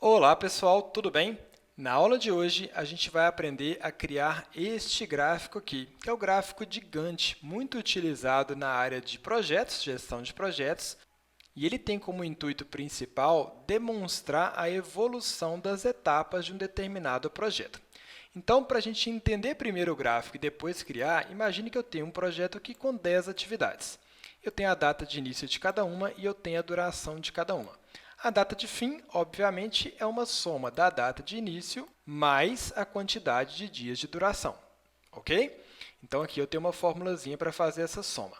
Olá pessoal, tudo bem? Na aula de hoje, a gente vai aprender a criar este gráfico aqui, que é o gráfico de Gantt, muito utilizado na área de projetos, gestão de projetos, e ele tem como intuito principal demonstrar a evolução das etapas de um determinado projeto. Então, para a gente entender primeiro o gráfico e depois criar, imagine que eu tenho um projeto aqui com 10 atividades. Eu tenho a data de início de cada uma e eu tenho a duração de cada uma. A data de fim, obviamente, é uma soma da data de início mais a quantidade de dias de duração, ok? Então, aqui eu tenho uma formulazinha para fazer essa soma.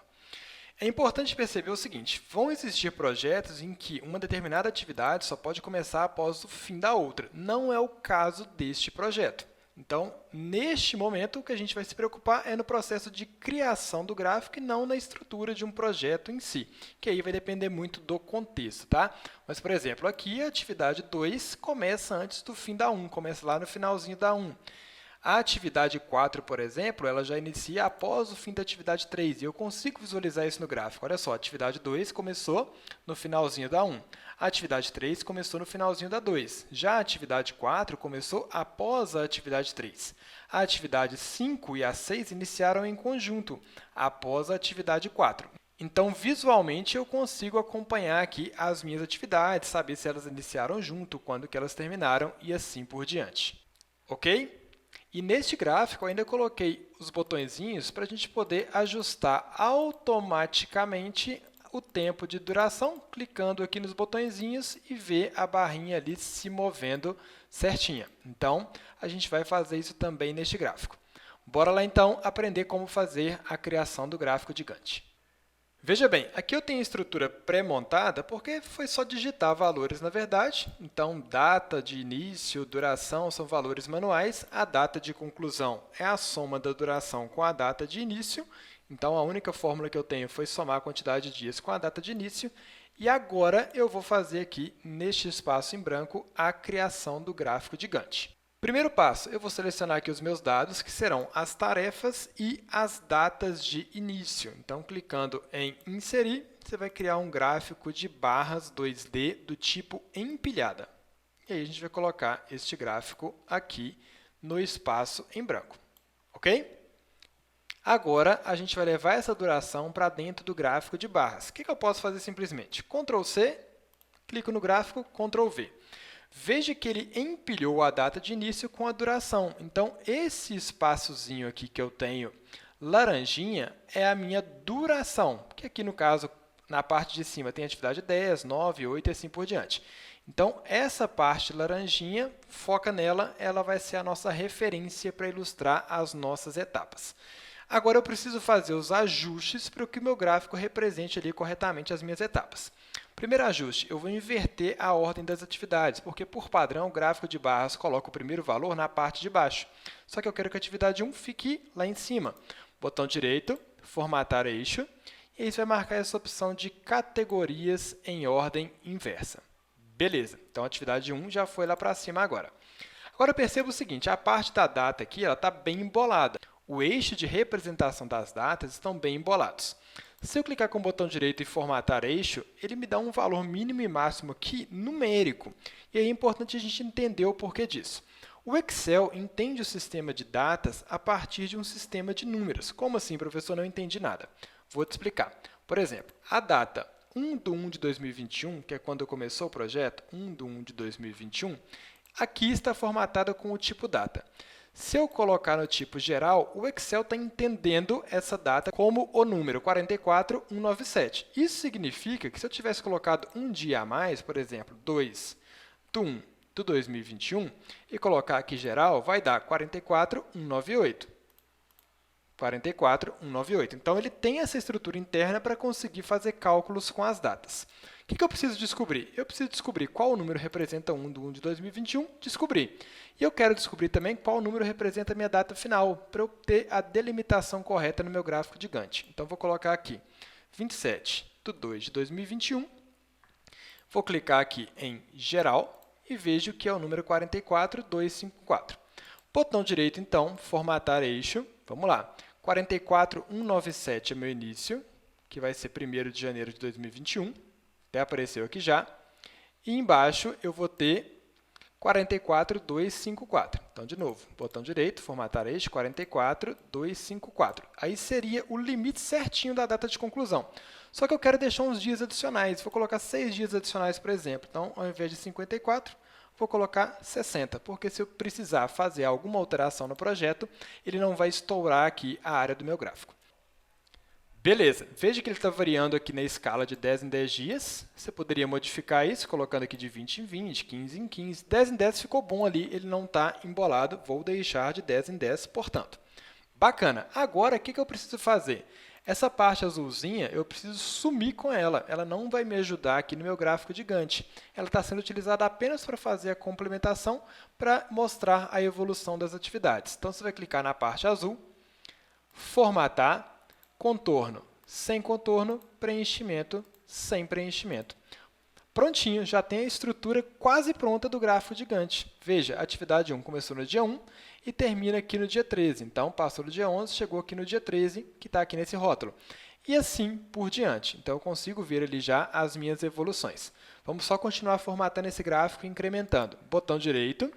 É importante perceber o seguinte, vão existir projetos em que uma determinada atividade só pode começar após o fim da outra. Não é o caso deste projeto. Então, neste momento, o que a gente vai se preocupar é no processo de criação do gráfico e não na estrutura de um projeto em si, que aí vai depender muito do contexto, tá? Mas, por exemplo, aqui a atividade 2 começa antes do fim da 1, começa lá no finalzinho da 1. A atividade 4, por exemplo, ela já inicia após o fim da atividade 3, e eu consigo visualizar isso no gráfico. Olha só, a atividade 2 começou no finalzinho da 1. A atividade 3 começou no finalzinho da 2. Já a atividade 4 começou após a atividade 3. A atividade 5 e a 6 iniciaram em conjunto, após a atividade 4. Então, visualmente, eu consigo acompanhar aqui as minhas atividades, saber se elas iniciaram junto, quando que elas terminaram e assim por diante. Ok? E neste gráfico, eu ainda coloquei os botõezinhos para a gente poder ajustar automaticamente o tempo de duração, clicando aqui nos botõezinhos e ver a barrinha ali se movendo certinha. Então, a gente vai fazer isso também neste gráfico. Bora lá, então, aprender como fazer a criação do gráfico de Gantt. Veja bem, aqui eu tenho a estrutura pré-montada porque foi só digitar valores, na verdade. Então, data de início, duração são valores manuais. A data de conclusão é a soma da duração com a data de início. Então, a única fórmula que eu tenho foi somar a quantidade de dias com a data de início. E agora, eu vou fazer aqui, neste espaço em branco, a criação do gráfico de Gantt. Primeiro passo, eu vou selecionar aqui os meus dados, que serão as tarefas e as datas de início. Então, clicando em Inserir, você vai criar um gráfico de barras 2D do tipo empilhada. E aí, a gente vai colocar este gráfico aqui no espaço em branco. Ok? Agora, a gente vai levar essa duração para dentro do gráfico de barras. O que eu posso fazer simplesmente? Ctrl C, clico no gráfico, Ctrl V. Veja que ele empilhou a data de início com a duração. Então, esse espaçozinho aqui que eu tenho laranjinha é a minha duração, que aqui, no caso, na parte de cima tem atividade 10, 9, 8 e assim por diante. Então, essa parte laranjinha, foca nela, ela vai ser a nossa referência para ilustrar as nossas etapas. Agora, eu preciso fazer os ajustes para que o meu gráfico represente ali corretamente as minhas etapas. Primeiro ajuste, eu vou inverter a ordem das atividades, porque, por padrão, o gráfico de barras coloca o primeiro valor na parte de baixo. Só que eu quero que a atividade 1 fique lá em cima. Botão direito, formatar eixo, e aí você vai marcar essa opção de categorias em ordem inversa. Beleza, então a atividade 1 já foi lá para cima agora. Agora, perceba o seguinte, a parte da data aqui está bem embolada. O eixo de representação das datas estão bem embolados. Se eu clicar com o botão direito e formatar eixo, ele me dá um valor mínimo e máximo aqui numérico. E aí é importante a gente entender o porquê disso. O Excel entende o sistema de datas a partir de um sistema de números. Como assim, professor? Não entendi nada. Vou te explicar. Por exemplo, a data 1/1 de 2021, que é quando começou o projeto, 1/1 de 2021, aqui está formatada com o tipo data. Se eu colocar no tipo geral, o Excel está entendendo essa data como o número 44197. Isso significa que se eu tivesse colocado um dia a mais, por exemplo, 2/1 de 2021, e colocar aqui geral, vai dar 44198. 44198. Então, ele tem essa estrutura interna para conseguir fazer cálculos com as datas. O que eu preciso descobrir? Eu preciso descobrir qual número representa 1/1 de 2021, descobri. E eu quero descobrir também qual número representa a minha data final, para eu ter a delimitação correta no meu gráfico de Gantt. Então, vou colocar aqui 27/2 de 2021. Vou clicar aqui em Geral e vejo que é o número 44254. Botão direito, então, formatar eixo. Vamos lá. 44197 é meu início, que vai ser 1º de janeiro de 2021. Até apareceu aqui já. E embaixo eu vou ter 44254. Então, de novo, botão direito, formatar este, 44254. Aí seria o limite certinho da data de conclusão. Só que eu quero deixar uns dias adicionais. Vou colocar 6 dias adicionais, por exemplo. Então, ao invés de 54, vou colocar 60, porque se eu precisar fazer alguma alteração no projeto, ele não vai estourar aqui a área do meu gráfico. Beleza, veja que ele está variando aqui na escala de 10 em 10 dias. Você poderia modificar isso, colocando aqui de 20 em 20, 15 em 15. 10 em 10 ficou bom ali, ele não está embolado. Vou deixar de 10 em 10, portanto. Bacana. Agora, o que eu preciso fazer? Essa parte azulzinha, eu preciso sumir com ela. Ela não vai me ajudar aqui no meu gráfico de Gantt. Ela está sendo utilizada apenas para fazer a complementação, para mostrar a evolução das atividades. Então, você vai clicar na parte azul, formatar, contorno sem contorno, preenchimento sem preenchimento. Prontinho, já tem a estrutura quase pronta do gráfico de Gantt. Veja, a atividade 1 começou no dia 1 e termina aqui no dia 13. Então, passou do dia 11, chegou aqui no dia 13, que está aqui nesse rótulo. E assim por diante. Então, eu consigo ver ali já as minhas evoluções. Vamos só continuar formatando esse gráfico e incrementando. Botão direito.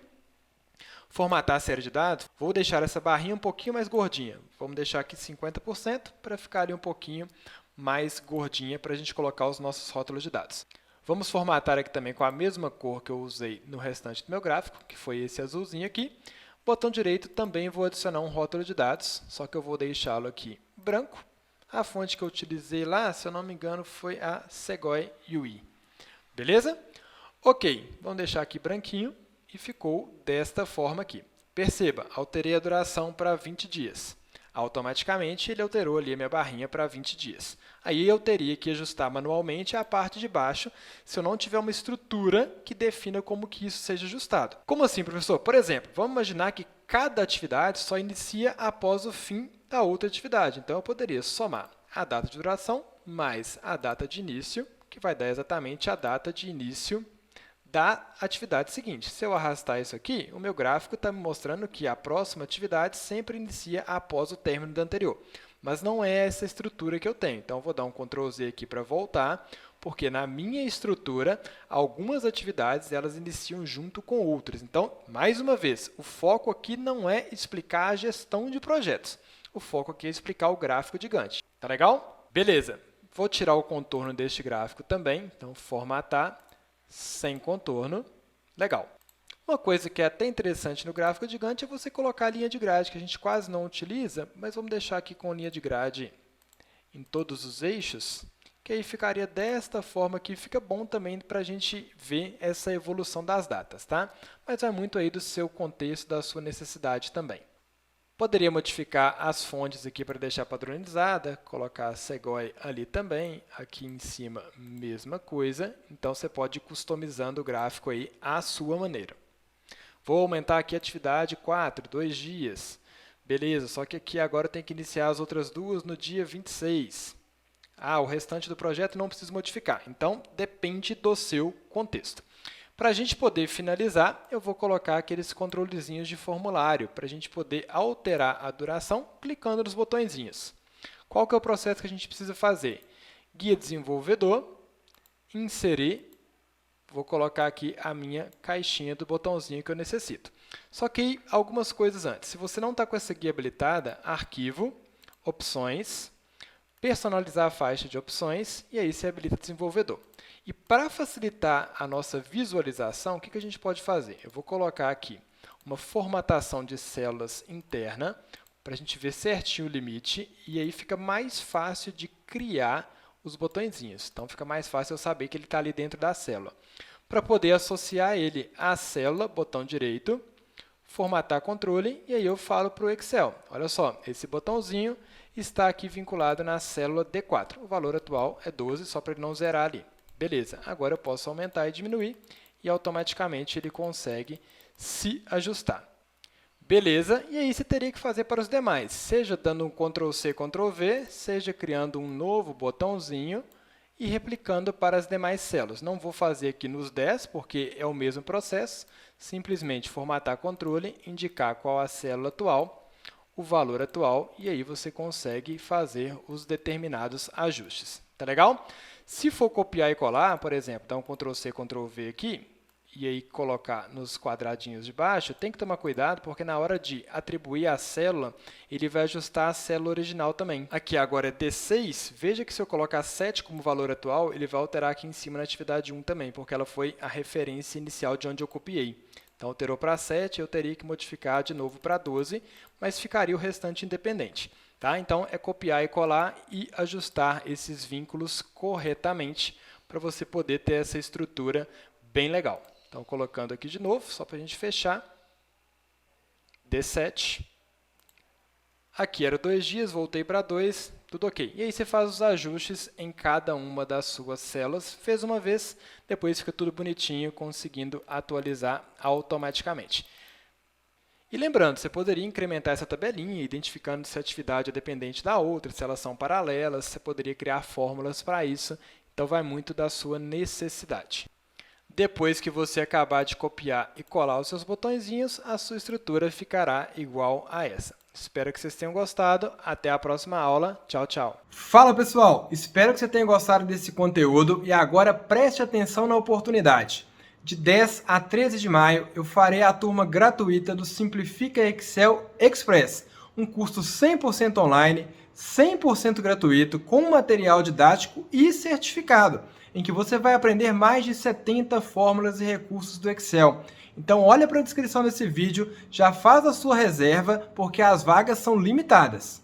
Formatar a série de dados, vou deixar essa barrinha um pouquinho mais gordinha. Vamos deixar aqui 50% para ficar ali um pouquinho mais gordinha para a gente colocar os nossos rótulos de dados. Vamos formatar aqui também com a mesma cor que eu usei no restante do meu gráfico, que foi esse azulzinho aqui. Botão direito, também vou adicionar um rótulo de dados, só que eu vou deixá-lo aqui branco. A fonte que eu utilizei lá, se eu não me engano, foi a Segoy UI. Beleza? Ok, vamos deixar aqui branquinho. E ficou desta forma aqui. Perceba, alterei a duração para 20 dias. Automaticamente, ele alterou ali a minha barrinha para 20 dias. Aí eu teria que ajustar manualmente a parte de baixo se eu não tiver uma estrutura que defina como que isso seja ajustado. Como assim, professor? Por exemplo, vamos imaginar que cada atividade só inicia após o fim da outra atividade. Então, eu poderia somar a data de duração mais a data de início, que vai dar exatamente a data de início da atividade seguinte. Se eu arrastar isso aqui, o meu gráfico está me mostrando que a próxima atividade sempre inicia após o término da anterior. Mas não é essa estrutura que eu tenho. Então, eu vou dar um Ctrl Z aqui para voltar, porque na minha estrutura, algumas atividades elas iniciam junto com outras. Então, mais uma vez, o foco aqui não é explicar a gestão de projetos. O foco aqui é explicar o gráfico de Gantt. Tá legal? Beleza. Vou tirar o contorno deste gráfico também. Então, formatar. Sem contorno. Legal. Uma coisa que é até interessante no gráfico de Gantt é você colocar a linha de grade, que a gente quase não utiliza, mas vamos deixar aqui com linha de grade em todos os eixos, que aí ficaria desta forma aqui. Fica bom também para a gente ver essa evolução das datas, tá? Mas vai muito aí do seu contexto, da sua necessidade também. Poderia modificar as fontes aqui para deixar padronizada, colocar a Segoy ali também, aqui em cima, mesma coisa. Então, você pode ir customizando o gráfico aí à sua maneira. Vou aumentar aqui a atividade 4, 2 dias. Beleza, só que aqui agora tem que iniciar as outras duas no dia 26. O restante do projeto não preciso modificar. Então, depende do seu contexto. Para a gente poder finalizar, eu vou colocar aqueles controlezinhos de formulário para a gente poder alterar a duração clicando nos botõezinhos. Qual que é o processo que a gente precisa fazer? Guia desenvolvedor, inserir, vou colocar aqui a minha caixinha do botãozinho que eu necessito. Só que algumas coisas antes. Se você não está com essa guia habilitada, arquivo, opções, personalizar a faixa de opções e aí você habilita desenvolvedor. E para facilitar a nossa visualização, o que a gente pode fazer? Eu vou colocar aqui uma formatação de células interna para a gente ver certinho o limite e aí fica mais fácil de criar os botõezinhos. Então, fica mais fácil eu saber que ele está ali dentro da célula. Para poder associar ele à célula, botão direito, formatar controle e aí eu falo para o Excel. Olha só, esse botãozinho está aqui vinculado na célula D4. O valor atual é 12, só para ele não zerar ali. Beleza, agora eu posso aumentar e diminuir e automaticamente ele consegue se ajustar. Beleza, e aí você teria que fazer para os demais, seja dando um Ctrl+C, Ctrl+V, seja criando um novo botãozinho e replicando para as demais células. Não vou fazer aqui nos 10, porque é o mesmo processo, simplesmente formatar controle, indicar qual a célula atual, o valor atual, e aí você consegue fazer os determinados ajustes. Tá legal? Se for copiar e colar, por exemplo, dá um Ctrl+C, Ctrl+V aqui, e aí colocar nos quadradinhos de baixo, tem que tomar cuidado, porque na hora de atribuir a célula, ele vai ajustar a célula original também. Aqui agora é D6, veja que se eu colocar 7 como valor atual, ele vai alterar aqui em cima na atividade 1 também, porque ela foi a referência inicial de onde eu copiei. Então, alterou para 7, eu teria que modificar de novo para 12, mas ficaria o restante independente. Tá? Então, é copiar e colar e ajustar esses vínculos corretamente para você poder ter essa estrutura bem legal. Então, colocando aqui de novo, só para a gente fechar, D7. Aqui era 2 dias, voltei para 2, tudo ok. E aí você faz os ajustes em cada uma das suas células, fez uma vez, depois fica tudo bonitinho, conseguindo atualizar automaticamente. E lembrando, você poderia incrementar essa tabelinha, identificando se a atividade é dependente da outra, se elas são paralelas, você poderia criar fórmulas para isso, então vai muito da sua necessidade. Depois que você acabar de copiar e colar os seus botõezinhos, a sua estrutura ficará igual a essa. Espero que vocês tenham gostado. Até a próxima aula. Tchau, tchau. Fala, pessoal! Espero que você tenha gostado desse conteúdo e agora preste atenção na oportunidade. De 10 a 13 de maio, eu farei a turma gratuita do Simplifica Excel Express, um curso 100% online, 100% gratuito, com material didático e certificado, em que você vai aprender mais de 70 fórmulas e recursos do Excel. Então, olha para a descrição desse vídeo, já faz a sua reserva, porque as vagas são limitadas.